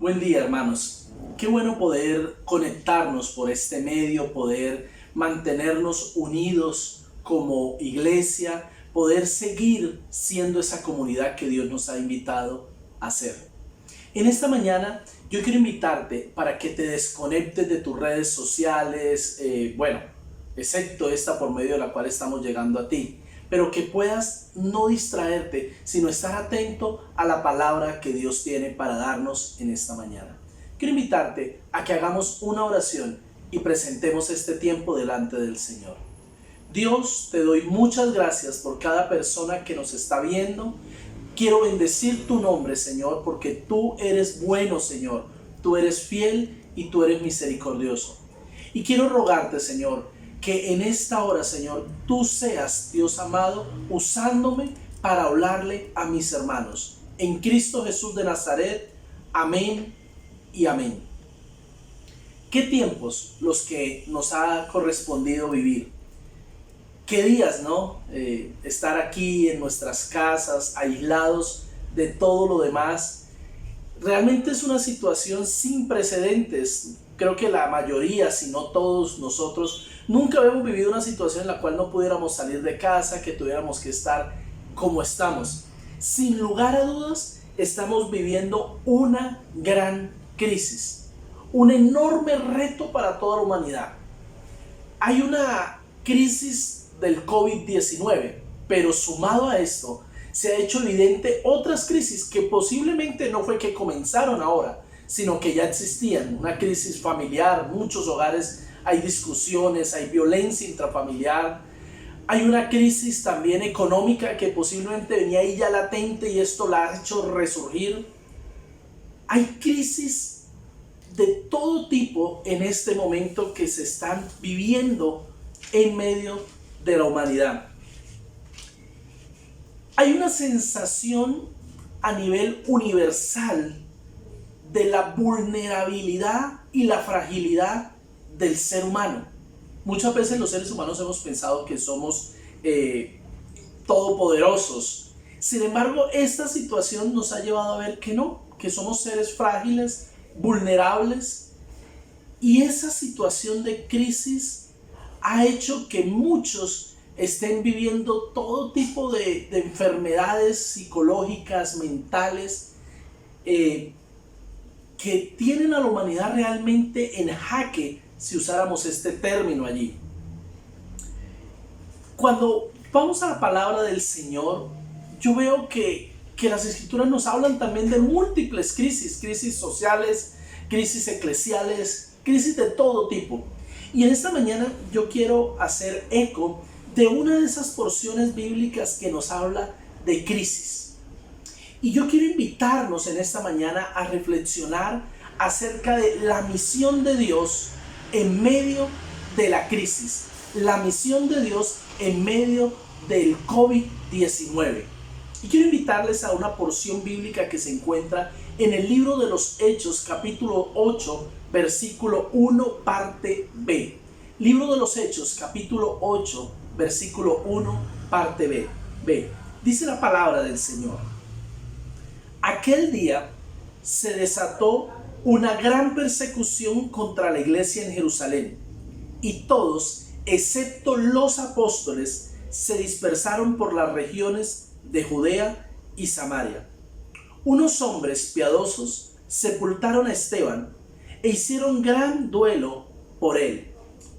Buen día, hermanos. Qué bueno poder conectarnos por este medio, poder mantenernos unidos como iglesia, poder seguir siendo esa comunidad que Dios nos ha invitado a ser. En esta mañana yo quiero invitarte para que te desconectes de tus redes sociales, excepto esta por medio de la cual estamos llegando a ti, pero que puedas no distraerte, sino estar atento a la palabra que Dios tiene para darnos en esta mañana. Quiero invitarte a que hagamos una oración y presentemos este tiempo delante del Señor. Dios, te doy muchas gracias por cada persona que nos está viendo. Quiero bendecir tu nombre, Señor, porque tú eres bueno, Señor. Tú eres fiel y tú eres misericordioso. Y quiero rogarte, Señor, que en esta hora, Señor, tú seas, Dios amado, usándome para hablarle a mis hermanos. En Cristo Jesús de Nazaret. Amén y amén. ¿Qué tiempos los que nos ha correspondido vivir? ¿Qué días, no? Estar aquí en nuestras casas, aislados de todo lo demás. Realmente es una situación sin precedentes. Creo que la mayoría, si no todos nosotros, nunca habíamos vivido una situación en la cual no pudiéramos salir de casa, que tuviéramos que estar como estamos. Sin lugar a dudas, estamos viviendo una gran crisis, un enorme reto para toda la humanidad. Hay una crisis del COVID-19, pero sumado a esto, se ha hecho evidente otras crisis que posiblemente no fue que comenzaron ahora, sino que ya existían. Una crisis familiar, muchos hogares hay discusiones, hay violencia intrafamiliar, hay una crisis también económica que posiblemente venía ahí ya latente y esto la ha hecho resurgir. Hay crisis de todo tipo en este momento que se están viviendo en medio de la humanidad. Hay una sensación a nivel universal de la vulnerabilidad y la fragilidad del ser humano. Muchas veces los seres humanos hemos pensado que somos todopoderosos. Sin embargo, esta situación nos ha llevado a ver que no, que somos seres frágiles, vulnerables. Y esa situación de crisis ha hecho que muchos estén viviendo todo tipo de enfermedades psicológicas, mentales, que tienen a la humanidad realmente en jaque, si usáramos este término allí. Cuando vamos a la palabra del Señor, yo veo que las escrituras nos hablan también de múltiples crisis sociales, crisis eclesiales, crisis de todo tipo. Y en esta mañana yo quiero hacer eco de una de esas porciones bíblicas que nos habla de crisis. Y yo quiero invitarnos en esta mañana a reflexionar acerca de la misión de Dios en medio de la crisis. La misión de Dios en medio del COVID-19. Y quiero invitarles a una porción bíblica que se encuentra en el libro de los Hechos, capítulo 8, versículo 1, parte B. Libro de los Hechos, capítulo 8, versículo 1, parte B. Dice la palabra del Señor. Aquel día se desató una gran persecución contra la iglesia en Jerusalén, y todos, excepto los apóstoles, se dispersaron por las regiones de Judea y Samaria. Unos hombres piadosos sepultaron a Esteban e hicieron gran duelo por él.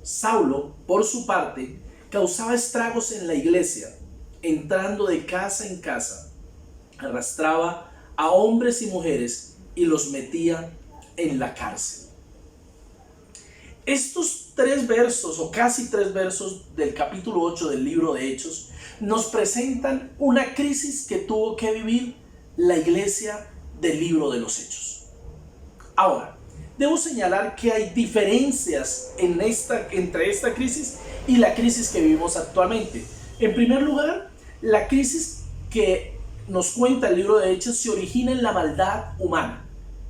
Saulo, por su parte, causaba estragos en la iglesia, entrando de casa en casa, arrastraba a hombres y mujeres y los metía en la cárcel. Estos 3 versos o casi 3 versos del capítulo 8 del libro de Hechos nos presentan una crisis que tuvo que vivir la iglesia del libro de los Hechos. Ahora, debo señalar que hay diferencias entre esta crisis y la crisis que vivimos actualmente. En primer lugar, la crisis que nos cuenta el libro de Hechos se origina en la maldad humana.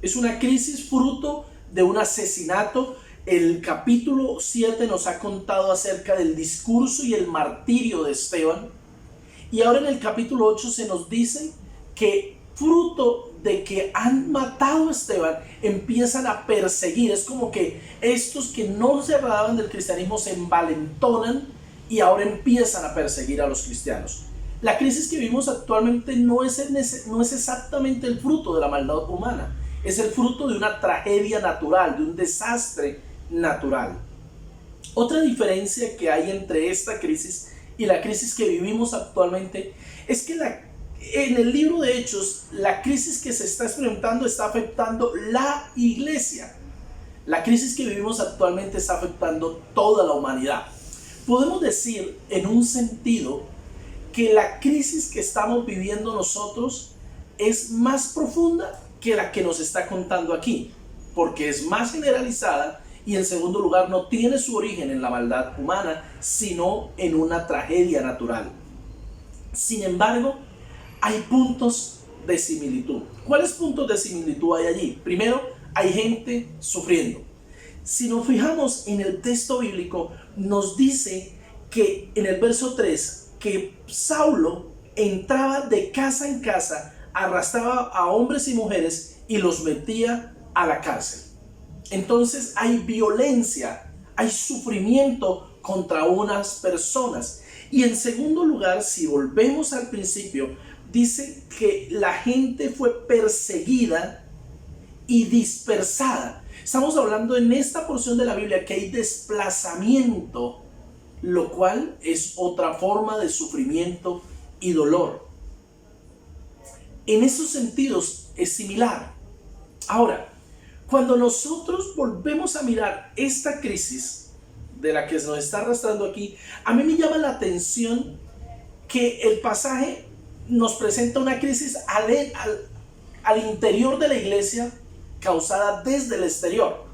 Es una crisis fruto de un asesinato. El capítulo 7 nos ha contado acerca del discurso y el martirio de Esteban. Y ahora en el capítulo 8 se nos dice que fruto de que han matado a Esteban, empiezan a perseguir. Es como que estos que no se agradaban del cristianismo se envalentonan y ahora empiezan a perseguir a los cristianos. La crisis que vivimos actualmente no es exactamente el fruto de la maldad humana, es el fruto de una tragedia natural, de un desastre natural. Otra diferencia que hay entre esta crisis y la crisis que vivimos actualmente es que en el libro de Hechos, la crisis que se está experimentando está afectando la iglesia. La crisis que vivimos actualmente está afectando toda la humanidad. Podemos decir, en un sentido, que la crisis que estamos viviendo nosotros es más profunda que la que nos está contando aquí, porque es más generalizada y en segundo lugar no tiene su origen en la maldad humana, sino en una tragedia natural. Sin embargo, hay puntos de similitud. ¿Cuáles puntos de similitud hay allí? Primero, hay gente sufriendo. Si nos fijamos en el texto bíblico, nos dice que en el verso 3, que Saulo entraba de casa en casa, arrastraba a hombres y mujeres y los metía a la cárcel. Entonces hay violencia, hay sufrimiento contra unas personas. Y en segundo lugar, si volvemos al principio, dice que la gente fue perseguida y dispersada. Estamos hablando en esta porción de la Biblia que hay desplazamiento, lo cual es otra forma de sufrimiento y dolor. En esos sentidos es similar. Ahora, cuando nosotros volvemos a mirar esta crisis de la que nos está arrastrando aquí, a mí me llama la atención que el pasaje nos presenta una crisis al interior de la iglesia causada desde el exterior.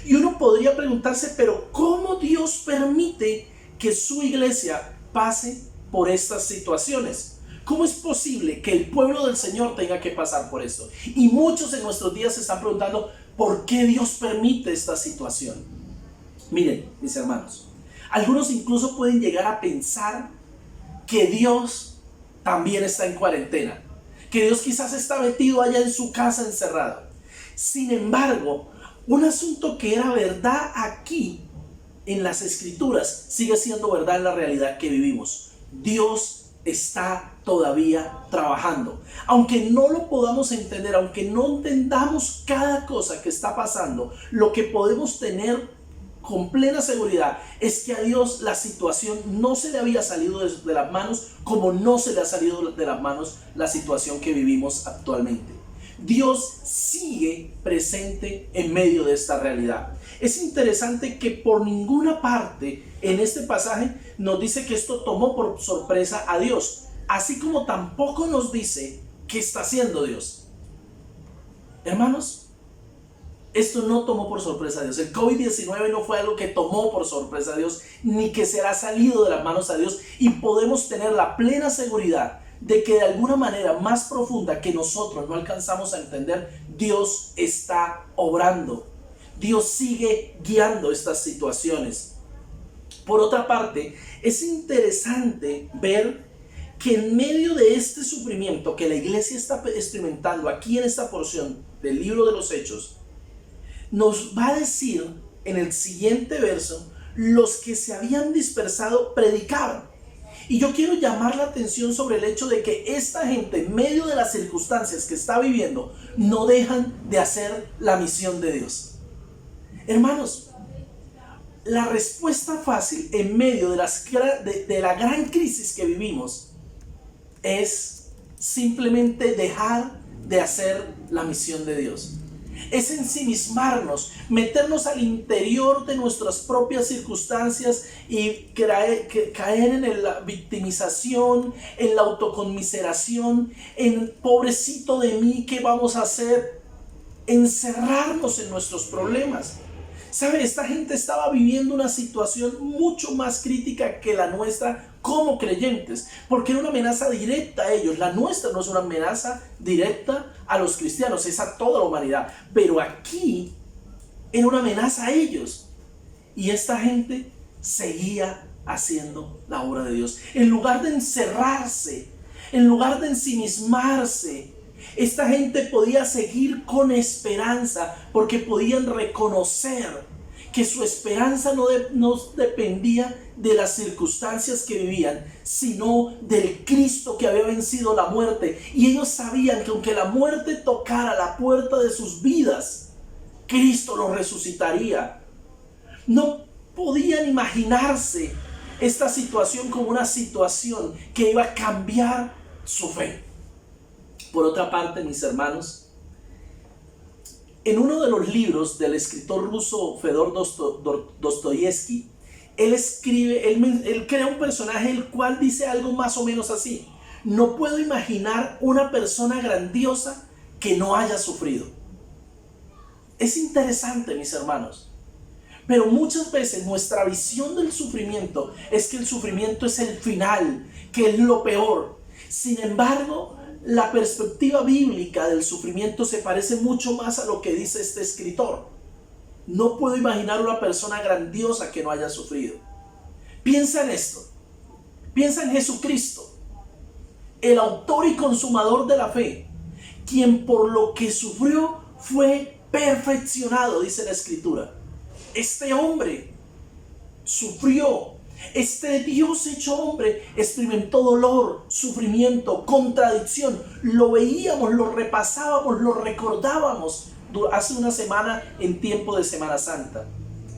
Y uno podría preguntarse, pero ¿cómo Dios permite que su iglesia pase por estas situaciones? ¿Cómo es posible que el pueblo del Señor tenga que pasar por esto? Y muchos en nuestros días se están preguntando, ¿por qué Dios permite esta situación? Miren, mis hermanos, algunos incluso pueden llegar a pensar que Dios también está en cuarentena, que Dios quizás está metido allá en su casa encerrado. Sin embargo, un asunto que era verdad aquí en las Escrituras sigue siendo verdad en la realidad que vivimos. Dios está todavía trabajando. Aunque no lo podamos entender, aunque no entendamos cada cosa que está pasando, lo que podemos tener con plena seguridad es que a Dios la situación no se le había salido de las manos, como no se le ha salido de las manos la situación que vivimos actualmente. Dios sigue presente en medio de esta realidad. Es interesante que por ninguna parte en este pasaje nos dice que esto tomó por sorpresa a Dios, así como tampoco nos dice qué está haciendo Dios. Hermanos, esto no tomó por sorpresa a Dios. El COVID-19 no fue algo que tomó por sorpresa a Dios, ni que se le ha salido de las manos a Dios, y podemos tener la plena seguridad de que de alguna manera más profunda que nosotros no alcanzamos a entender, Dios está obrando. Dios sigue guiando estas situaciones. Por otra parte, es interesante ver que en medio de este sufrimiento que la iglesia está experimentando aquí en esta porción del libro de los Hechos, nos va a decir en el siguiente verso, los que se habían dispersado predicaban. Y yo quiero llamar la atención sobre el hecho de que esta gente, en medio de las circunstancias que está viviendo, no dejan de hacer la misión de Dios. Hermanos, la respuesta fácil en medio de la gran crisis que vivimos es simplemente dejar de hacer la misión de Dios. Es ensimismarnos, meternos al interior de nuestras propias circunstancias y caer en la victimización, en la autoconmiseración, en pobrecito de mí, ¿qué vamos a hacer? Encerrarnos en nuestros problemas. ¿Sabe? Esta gente estaba viviendo una situación mucho más crítica que la nuestra como creyentes, porque era una amenaza directa a ellos. La nuestra no es una amenaza directa a los cristianos, es a toda la humanidad, pero aquí era una amenaza a ellos. Y esta gente seguía haciendo la obra de Dios. En lugar de encerrarse, en lugar de ensimismarse, Esta gente podía seguir con esperanza porque podían reconocer que su esperanza no dependía de las circunstancias que vivían, sino del Cristo que había vencido la muerte. Y ellos sabían que aunque la muerte tocara la puerta de sus vidas, Cristo los resucitaría. No podían imaginarse esta situación como una situación que iba a cambiar su fe. Por otra parte, mis hermanos, en uno de los libros del escritor ruso Fedor Dostoyevsky, él crea un personaje el cual dice algo más o menos así: no puedo imaginar una persona grandiosa que no haya sufrido. Es interesante, mis hermanos, pero muchas veces nuestra visión del sufrimiento es que el sufrimiento es el final, que es lo peor. Sin embargo, la perspectiva bíblica del sufrimiento se parece mucho más a lo que dice este escritor. No puedo imaginar una persona grandiosa que no haya sufrido. Piensa en esto. Piensa en Jesucristo, el autor y consumador de la fe, quien por lo que sufrió fue perfeccionado, dice la Escritura. Este hombre sufrió. Este Dios hecho hombre experimentó dolor, sufrimiento, contradicción. Lo veíamos, lo repasábamos, lo recordábamos hace una semana en tiempo de Semana Santa.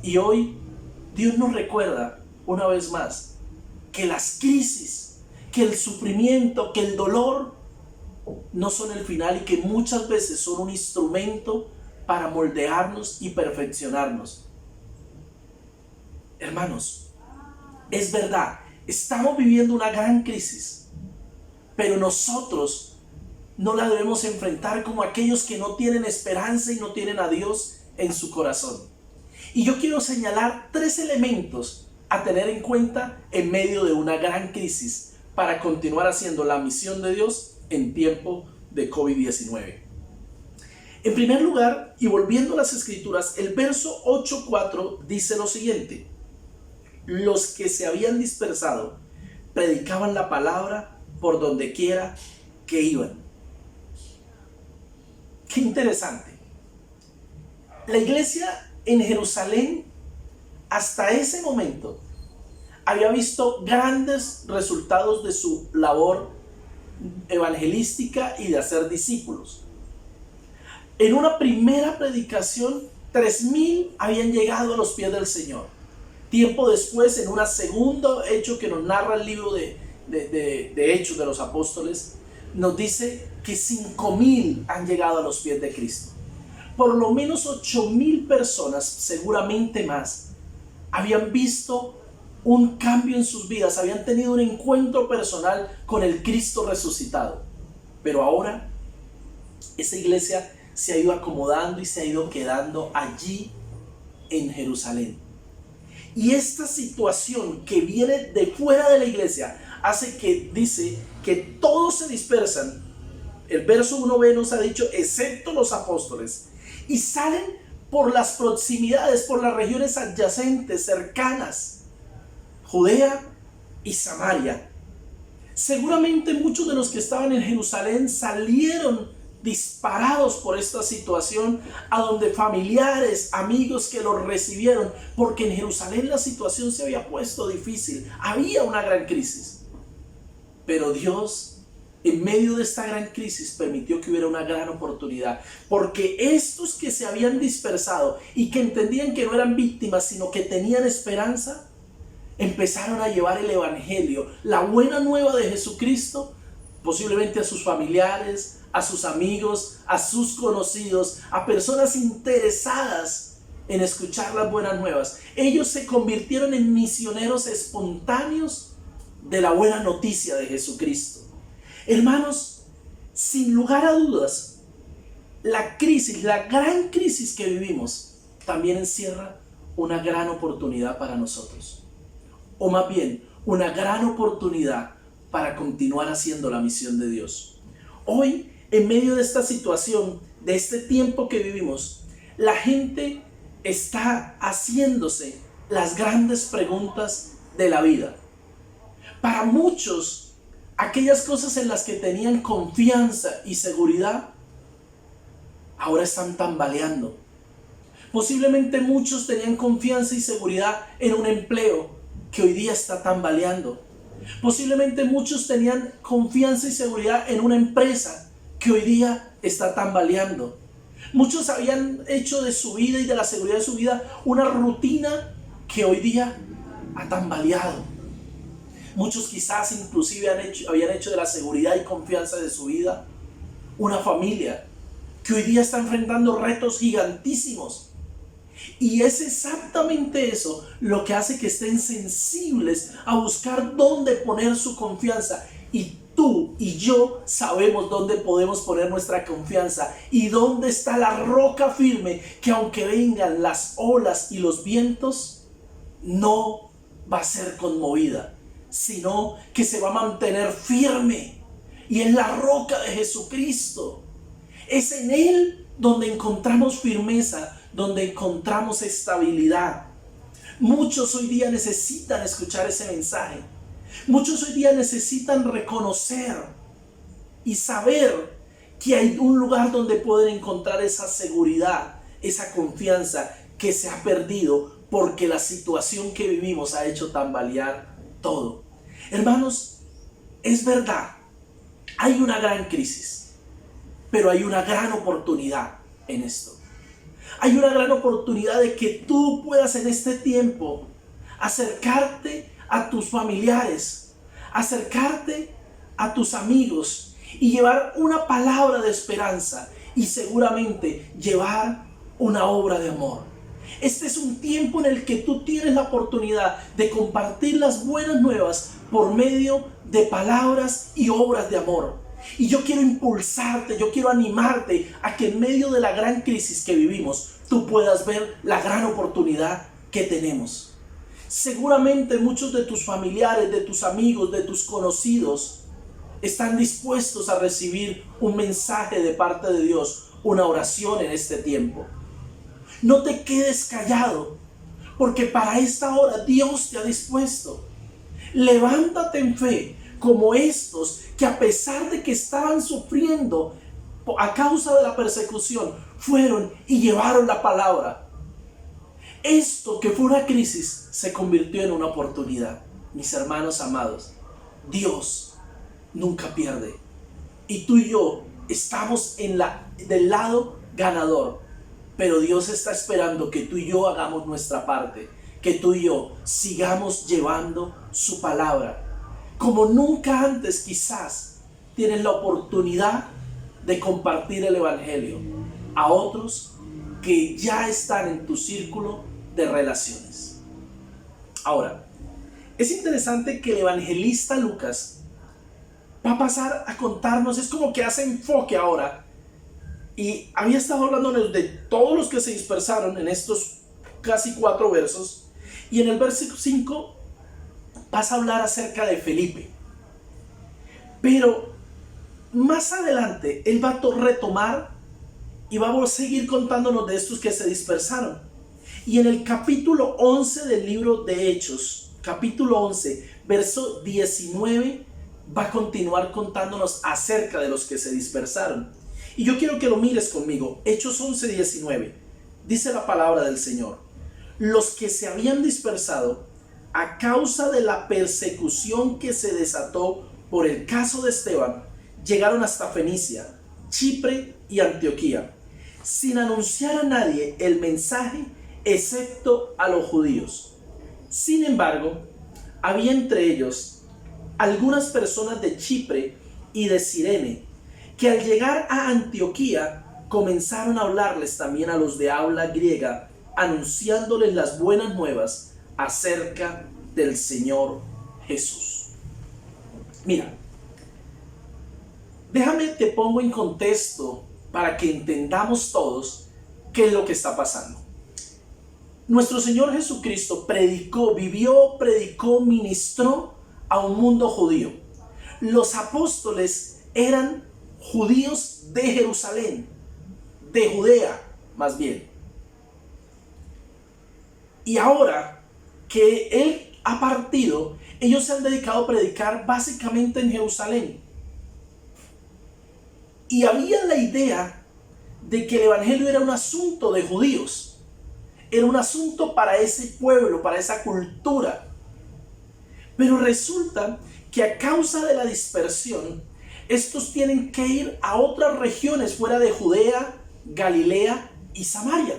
Y hoy Dios nos recuerda una vez más que las crisis, que el sufrimiento, que el dolor no son el final y que muchas veces son un instrumento para moldearnos y perfeccionarnos. Hermanos, es verdad, estamos viviendo una gran crisis, pero nosotros no la debemos enfrentar como aquellos que no tienen esperanza y no tienen a Dios en su corazón. Y yo quiero señalar 3 elementos a tener en cuenta en medio de una gran crisis para continuar haciendo la misión de Dios en tiempo de COVID-19. En primer lugar, y volviendo a las Escrituras, el verso 8:4 dice lo siguiente: los que se habían dispersado predicaban la palabra por donde quiera que iban. Qué interesante. La iglesia en Jerusalén hasta ese momento había visto grandes resultados de su labor evangelística y de hacer discípulos. En una primera predicación, 3,000 habían llegado a los pies del Señor. Tiempo después, en un segundo hecho que nos narra el libro de Hechos de los Apóstoles, nos dice que 5,000 han llegado a los pies de Cristo. Por lo menos 8,000 personas, seguramente más, habían visto un cambio en sus vidas, habían tenido un encuentro personal con el Cristo resucitado. Pero ahora, esa iglesia se ha ido acomodando y se ha ido quedando allí en Jerusalén. Y esta situación que viene de fuera de la iglesia hace que dice que todos se dispersan. El verso 1b nos ha dicho, excepto los apóstoles, y salen por las proximidades, por las regiones adyacentes, cercanas, Judea y Samaria. Seguramente muchos de los que estaban en Jerusalén salieron disparados por esta situación a donde familiares, amigos que los recibieron, porque en Jerusalén la situación se había puesto difícil, había una gran crisis. Pero Dios, en medio de esta gran crisis, permitió que hubiera una gran oportunidad, porque estos que se habían dispersado y que entendían que no eran víctimas, sino que tenían esperanza, empezaron a llevar el evangelio, la buena nueva de Jesucristo, posiblemente a sus familiares, a sus amigos, a sus conocidos, a personas interesadas en escuchar las buenas nuevas. Ellos se convirtieron en misioneros espontáneos de la buena noticia de Jesucristo. Hermanos, sin lugar a dudas, la crisis, la gran crisis que vivimos, también encierra una gran oportunidad para nosotros. O más bien, una gran oportunidad para continuar haciendo la misión de Dios. Hoy, en medio de esta situación, de este tiempo que vivimos, la gente está haciéndose las grandes preguntas de la vida. Para muchos, Aquellas cosas en las que tenían confianza y seguridad, ahora están tambaleando. Posiblemente muchos tenían confianza y seguridad en un empleo que hoy día está tambaleando. Posiblemente muchos tenían confianza y seguridad en una empresa que hoy día está tambaleando. Muchos habían hecho de su vida y de la seguridad de su vida una rutina que hoy día ha tambaleado. Muchos quizás inclusive habían hecho de la seguridad y confianza de su vida una familia que hoy día está enfrentando retos gigantísimos. Y es exactamente eso lo que hace que estén sensibles a buscar dónde poner su confianza. Y tú y yo sabemos dónde podemos poner nuestra confianza y dónde está la roca firme que aunque vengan las olas y los vientos, no va a ser conmovida, sino que se va a mantener firme. Y es la roca de Jesucristo. Es en Él donde encontramos firmeza, donde encontramos estabilidad. Muchos hoy día necesitan escuchar ese mensaje. Muchos hoy día necesitan reconocer y saber que hay un lugar donde pueden encontrar esa seguridad, esa confianza que se ha perdido porque la situación que vivimos ha hecho tambalear todo. Hermanos, es verdad, hay una gran crisis, pero hay una gran oportunidad en esto. Hay una gran oportunidad de que tú puedas en este tiempo acercarte a tus familiares, acercarte a tus amigos y llevar una palabra de esperanza y seguramente llevar una obra de amor. Este es un tiempo en el que tú tienes la oportunidad de compartir las buenas nuevas por medio de palabras y obras de amor. Y yo quiero impulsarte, yo quiero animarte a que en medio de la gran crisis que vivimos, tú puedas ver la gran oportunidad que tenemos. Seguramente muchos de tus familiares, de tus amigos, de tus conocidos están dispuestos a recibir un mensaje de parte de Dios, una oración en este tiempo. No te quedes callado, porque para esta hora Dios te ha dispuesto. Levántate en fe, como estos que a pesar de que estaban sufriendo a causa de la persecución, fueron y llevaron la palabra. Esto que fue una crisis se convirtió en una oportunidad. Mis hermanos amados, Dios nunca pierde. Y tú y yo estamos del lado ganador. Pero Dios está esperando que tú y yo hagamos nuestra parte, que tú y yo sigamos llevando su palabra. Como nunca antes quizás tienes la oportunidad de compartir el evangelio a otros que ya están en tu círculo de relaciones. Ahora, es interesante que el evangelista Lucas va a pasar a contarnos, es como que hace enfoque ahora. Y había estado hablándoles de todos los que se dispersaron en estos casi 4 versos. Y en el versículo 5 vas a hablar acerca de Felipe. Pero más adelante él va a retomar y va a seguir contándonos de estos que se dispersaron. Y en el capítulo 11 del libro de Hechos, capítulo 11, verso 19, va a continuar contándonos acerca de los que se dispersaron. Y yo quiero que lo mires conmigo. Hechos 11, 19. Dice la palabra del Señor: los que se habían dispersado a causa de la persecución que se desató por el caso de Esteban, llegaron hasta Fenicia, Chipre y Antioquía, sin anunciar a nadie el mensaje excepto a los judíos. Sin embargo, había entre ellos algunas personas de Chipre y de Cirene, que al llegar a Antioquía comenzaron a hablarles también a los de habla griega, anunciándoles las buenas nuevas acerca del Señor Jesús. Mira, déjame te pongo en contexto para que entendamos todos qué es lo que está pasando. Nuestro Señor Jesucristo predicó, ministró a un mundo judío. Los apóstoles eran judíos de Jerusalén, de Judea más bien. Y ahora que Él ha partido, Ellos se han dedicado a predicar básicamente en Jerusalén. Y había la idea de que el evangelio era un asunto de judíos. Era un asunto para ese pueblo, para esa cultura. Pero resulta que a causa de la dispersión, estos tienen que ir a otras regiones fuera de Judea, Galilea y Samaria.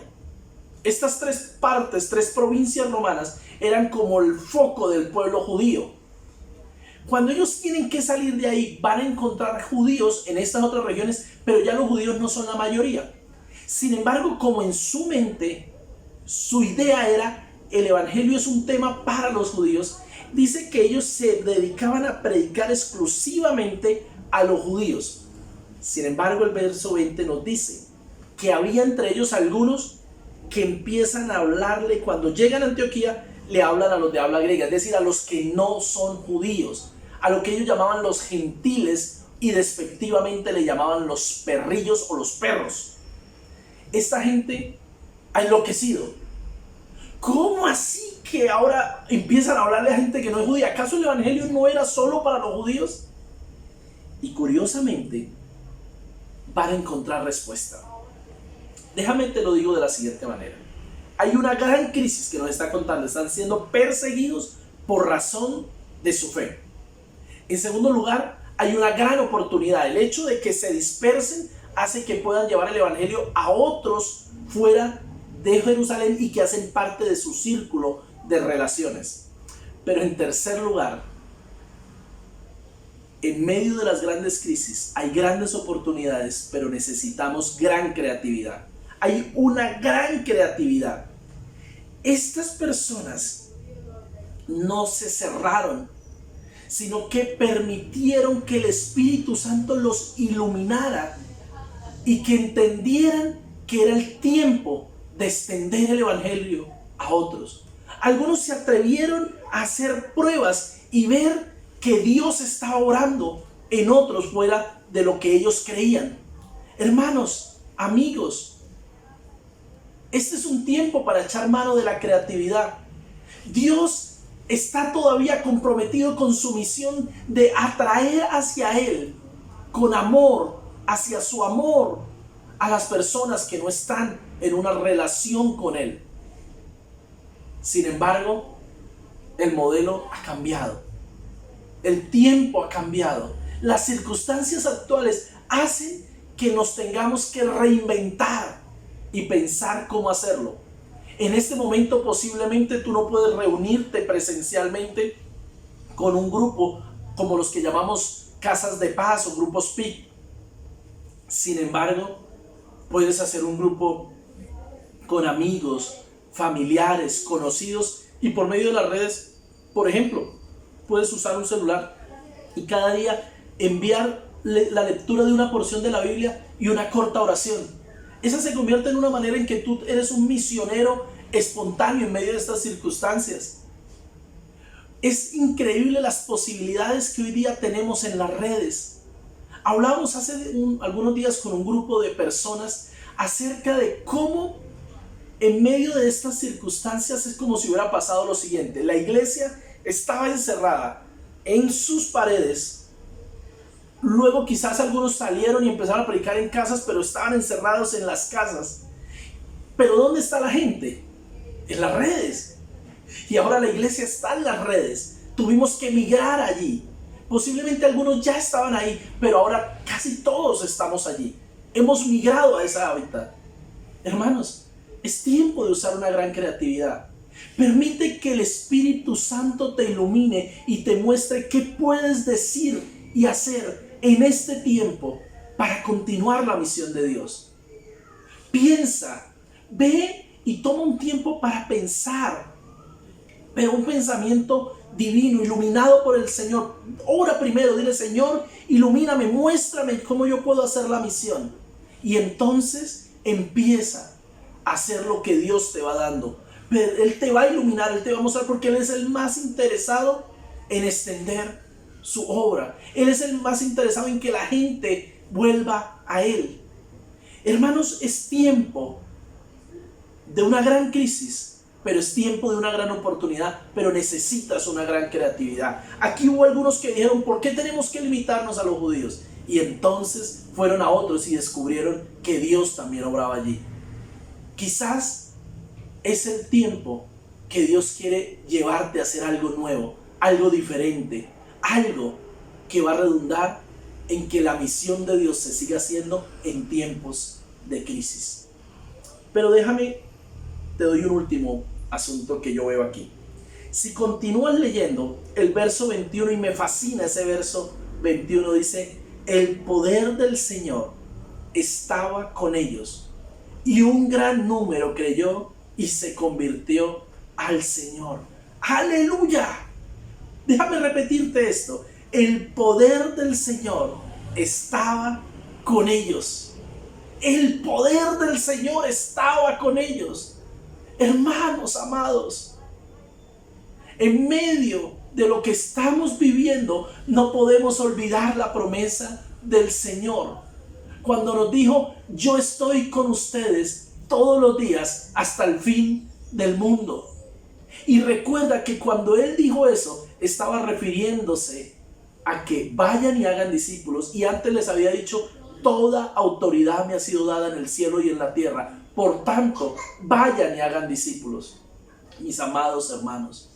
Estas tres partes, tres provincias romanas, eran como el foco del pueblo judío. Cuando ellos tienen que salir de ahí, van a encontrar judíos en estas otras regiones, pero ya los judíos no son la mayoría. Sin embargo, como en su mente, su idea era, el evangelio es un tema para los judíos, dice que ellos se dedicaban a predicar exclusivamente a los judíos. Sin embargo, el verso 20 nos dice que había entre ellos algunos que empiezan a hablarle, cuando llegan a Antioquía, le hablan a los de habla griega, es decir, a los que no son judíos, a lo que ellos llamaban los gentiles y despectivamente le llamaban los perrillos o los perros. Esta gente ha enloquecido. ¿Cómo así que ahora empiezan a hablarle a gente que no es judía? ¿Acaso el evangelio no era solo para los judíos? Y curiosamente van a encontrar respuesta. Déjame te lo digo de la siguiente manera. Hay una gran crisis que nos está contando. Están siendo perseguidos por razón de su fe. En segundo lugar, hay una gran oportunidad. El hecho de que se dispersen hace que puedan llevar el evangelio a otros fuera de Jerusalén y que hacen parte de su círculo de relaciones. Pero en tercer lugar, en medio de las grandes crisis hay grandes oportunidades, pero necesitamos gran creatividad. Hay una gran creatividad. Estas personas no se cerraron, sino que permitieron que el Espíritu Santo los iluminara y que entendieran que era el tiempo de extender el evangelio a otros. Algunos se atrevieron a hacer pruebas y ver que Dios estaba obrando en otros fuera de lo que ellos creían. Hermanos, amigos, este es un tiempo para echar mano de la creatividad. Dios está todavía comprometido con su misión de atraer hacia Él, con amor, hacia su amor, a las personas que no están en una relación con Él. Sin embargo, el modelo ha cambiado. El tiempo ha cambiado. Las circunstancias actuales hacen que nos tengamos que reinventar y pensar cómo hacerlo. En este momento posiblemente tú no puedes reunirte presencialmente con un grupo como los que llamamos casas de paz o grupos PIC. Sin embargo, puedes hacer un grupo con amigos, familiares, conocidos y por medio de las redes. Por ejemplo, puedes usar un celular y cada día enviar la lectura de una porción de la Biblia y una corta oración. Esa se convierte en una manera en que tú eres un misionero espontáneo en medio de estas circunstancias. Es increíble las posibilidades que hoy día tenemos en las redes. Hablamos hace algunos días con un grupo de personas acerca de cómo en medio de estas circunstancias es como si hubiera pasado lo siguiente. La iglesia estaba encerrada en sus paredes. Luego quizás algunos salieron y empezaron a predicar en casas, pero estaban encerrados en las casas. Pero ¿dónde está la gente? En las redes. Y ahora la iglesia está en las redes. Tuvimos que migrar allí. Posiblemente algunos ya estaban ahí, pero ahora casi todos estamos allí. Hemos migrado a ese hábitat. Hermanos, es tiempo de usar una gran creatividad. Permite que el Espíritu Santo te ilumine y te muestre qué puedes decir y hacer en este tiempo para continuar la misión de Dios. Piensa, ve y toma un tiempo para pensar, pero un pensamiento divino, iluminado por el Señor. Ora primero, dile: Señor, ilumíname, muéstrame cómo yo puedo hacer la misión. Y entonces empieza a hacer lo que Dios te va dando. Pero Él te va a iluminar, Él te va a mostrar, porque Él es el más interesado en extender su obra. Él es el más interesado en que la gente vuelva a Él. Hermanos, es tiempo de una gran crisis, pero es tiempo de una gran oportunidad, pero necesitas una gran creatividad. Aquí hubo algunos que dijeron, ¿por qué tenemos que limitarnos a los judíos? Y entonces fueron a otros y descubrieron que Dios también obraba allí. Quizás es el tiempo que Dios quiere llevarte a hacer algo nuevo, algo diferente, algo que va a redundar en que la misión de Dios se siga haciendo en tiempos de crisis. Pero déjame, te doy un último asunto que yo veo aquí. Si continúas leyendo el verso 21, y me fascina ese verso 21, dice: el poder del Señor estaba con ellos, y un gran número creyó y se convirtió al Señor. ¡Aleluya! Déjame repetirte esto. El poder del Señor estaba con ellos. El poder del Señor estaba con ellos. Hermanos amados, en medio de lo que estamos viviendo, no podemos olvidar la promesa del Señor. Cuando nos dijo: yo estoy con ustedes todos los días hasta el fin del mundo. Y recuerda que cuando Él dijo eso, estaba refiriéndose a que vayan y hagan discípulos. Y antes les había dicho: toda autoridad me ha sido dada en el cielo y en la tierra. Por tanto, vayan y hagan discípulos. Mis amados hermanos,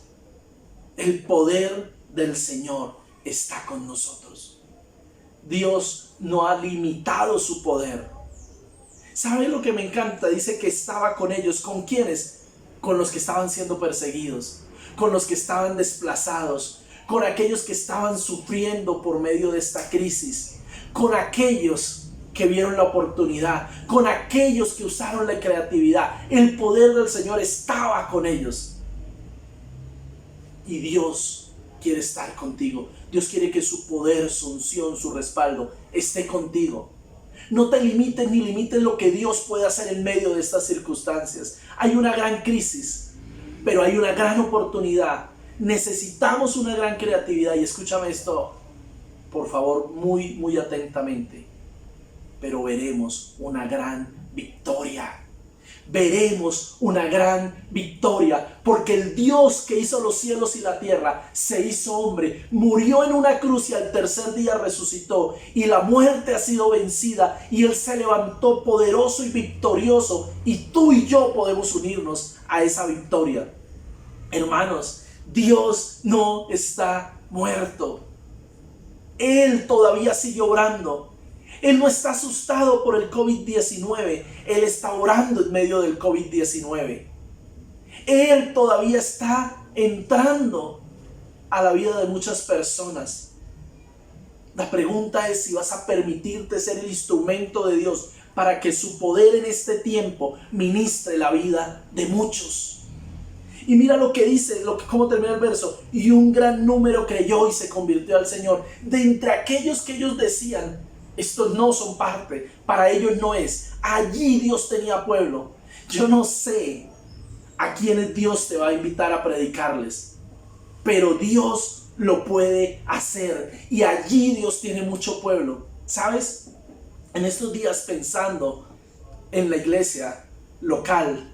el poder del Señor está con nosotros. Dios no ha limitado su poder. ¿Sabe lo que me encanta? Dice que estaba con ellos. ¿Con quiénes? Con los que estaban siendo perseguidos, con los que estaban desplazados, con aquellos que estaban sufriendo por medio de esta crisis, con aquellos que vieron la oportunidad, con aquellos que usaron la creatividad. El poder del Señor estaba con ellos. Y Dios quiere estar contigo. Dios quiere que su poder, su unción, su respaldo esté contigo. No te limites ni limites lo que Dios puede hacer en medio de estas circunstancias. Hay una gran crisis, pero hay una gran oportunidad. Necesitamos una gran creatividad. Y escúchame esto, por favor, muy, muy atentamente. Pero veremos una gran victoria. Veremos una gran victoria, porque el Dios que hizo los cielos y la tierra se hizo hombre, murió en una cruz y al tercer día resucitó, y la muerte ha sido vencida, y Él se levantó poderoso y victorioso, y tú y yo podemos unirnos a esa victoria. Hermanos, Dios no está muerto. Él todavía sigue obrando. Él no está asustado por el COVID-19. Él está orando en medio del COVID-19. Él todavía está entrando a la vida de muchas personas. La pregunta es si vas a permitirte ser el instrumento de Dios para que su poder en este tiempo ministre la vida de muchos. Y mira lo que dice, cómo termina el verso. Y un gran número creyó y se convirtió al Señor. De entre aquellos que ellos decían: estos no son parte, para ellos no es. Allí Dios tenía pueblo. Yo no sé a quiénes Dios te va a invitar a predicarles, pero Dios lo puede hacer. Y allí Dios tiene mucho pueblo. ¿Sabes? En estos días, pensando en la iglesia local,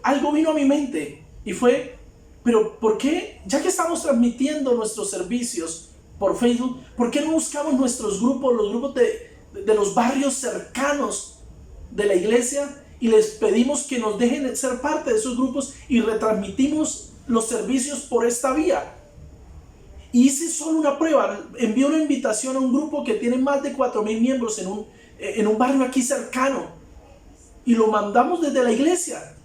algo vino a mi mente y fue: pero ¿por qué, ya que estamos transmitiendo nuestros servicios por Facebook, por qué no buscamos nuestros grupos, los grupos de los barrios cercanos de la iglesia, y les pedimos que nos dejen ser parte de esos grupos y retransmitimos los servicios por esta vía? Y hice solo una prueba. Envié una invitación a un grupo que tiene más de 4,000 miembros en un barrio aquí cercano, y lo mandamos desde la iglesia.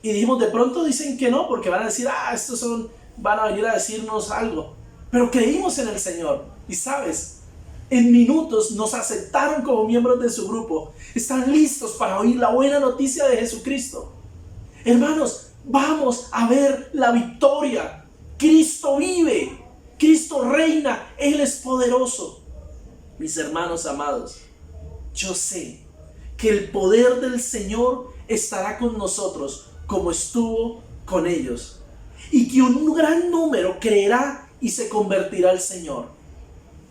Y dijimos: de pronto dicen que no, porque van a decir: van a venir a decirnos algo. Pero creímos en el Señor. Y sabes, en minutos nos aceptaron como miembros de su grupo. Están listos para oír la buena noticia de Jesucristo. Hermanos, vamos a ver la victoria. Cristo vive, Cristo reina, Él es poderoso. Mis hermanos amados, yo sé que el poder del Señor estará con nosotros como estuvo con ellos, y que un gran número creerá y se convertirá al Señor.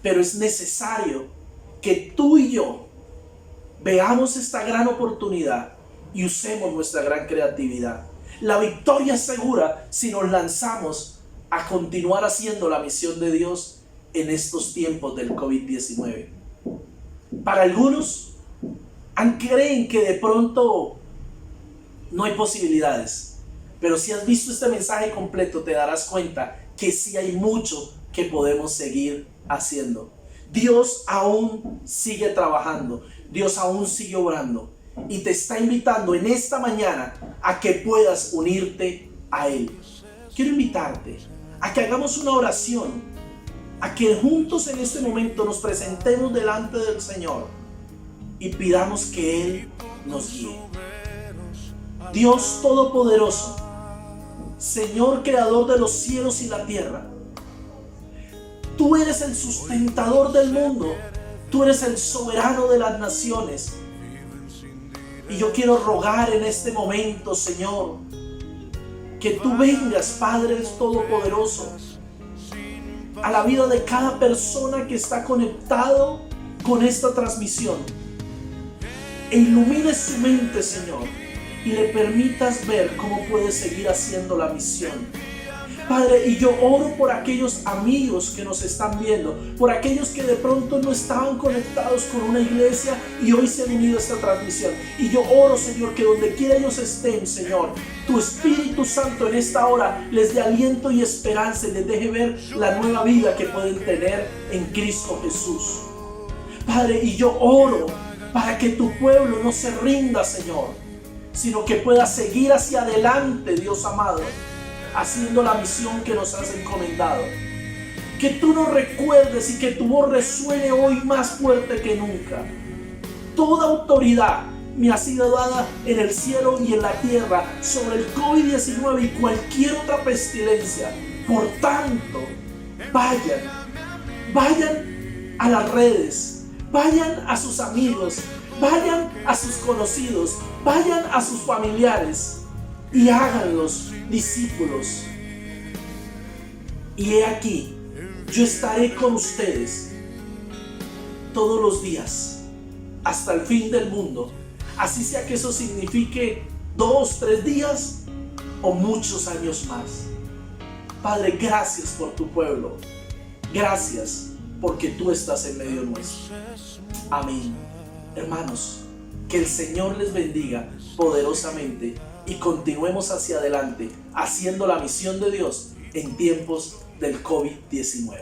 Pero es necesario que tú y yo veamos esta gran oportunidad y usemos nuestra gran creatividad. La victoria es segura si nos lanzamos a continuar haciendo la misión de Dios en estos tiempos del COVID-19. Para algunos, creen que de pronto no hay posibilidades, pero si has visto este mensaje completo te darás cuenta que sí hay mucho que podemos seguir haciendo. Dios aún sigue trabajando, Dios aún sigue obrando y te está invitando en esta mañana a que puedas unirte a Él. Quiero invitarte a que hagamos una oración, a que juntos en este momento nos presentemos delante del Señor y pidamos que Él nos guíe. Dios Todopoderoso, Señor Creador de los cielos y la tierra, tú eres el sustentador del mundo, tú eres el soberano de las naciones. Y yo quiero rogar en este momento, Señor, que tú vengas, Padre Todopoderoso, a la vida de cada persona que está conectado con esta transmisión e ilumines su mente, Señor, y le permitas ver cómo puede seguir haciendo la misión. Padre, y yo oro por aquellos amigos que nos están viendo, por aquellos que de pronto no estaban conectados con una iglesia y hoy se han unido a esta transmisión. Y yo oro, Señor, que donde quiera ellos estén, Señor, tu Espíritu Santo en esta hora les dé aliento y esperanza y les deje ver la nueva vida que pueden tener en Cristo Jesús. Padre, y yo oro para que tu pueblo no se rinda, Señor, sino que pueda seguir hacia adelante, Dios amado, haciendo la misión que nos has encomendado. Que tú nos recuerdes y que tu voz resuene hoy más fuerte que nunca. Toda autoridad me ha sido dada en el cielo y en la tierra sobre el COVID-19 y cualquier otra pestilencia. Por tanto, vayan a las redes, vayan a sus amigos, vayan a sus conocidos, vayan a sus familiares y háganlos discípulos. Y he aquí, yo estaré con ustedes todos los días hasta el fin del mundo, así sea que eso signifique 2, 3 días o muchos años más. Padre, gracias por tu pueblo, gracias porque tú estás en medio nuestro. Amén. Hermanos, que el Señor les bendiga poderosamente y continuemos hacia adelante haciendo la misión de Dios en tiempos del COVID-19.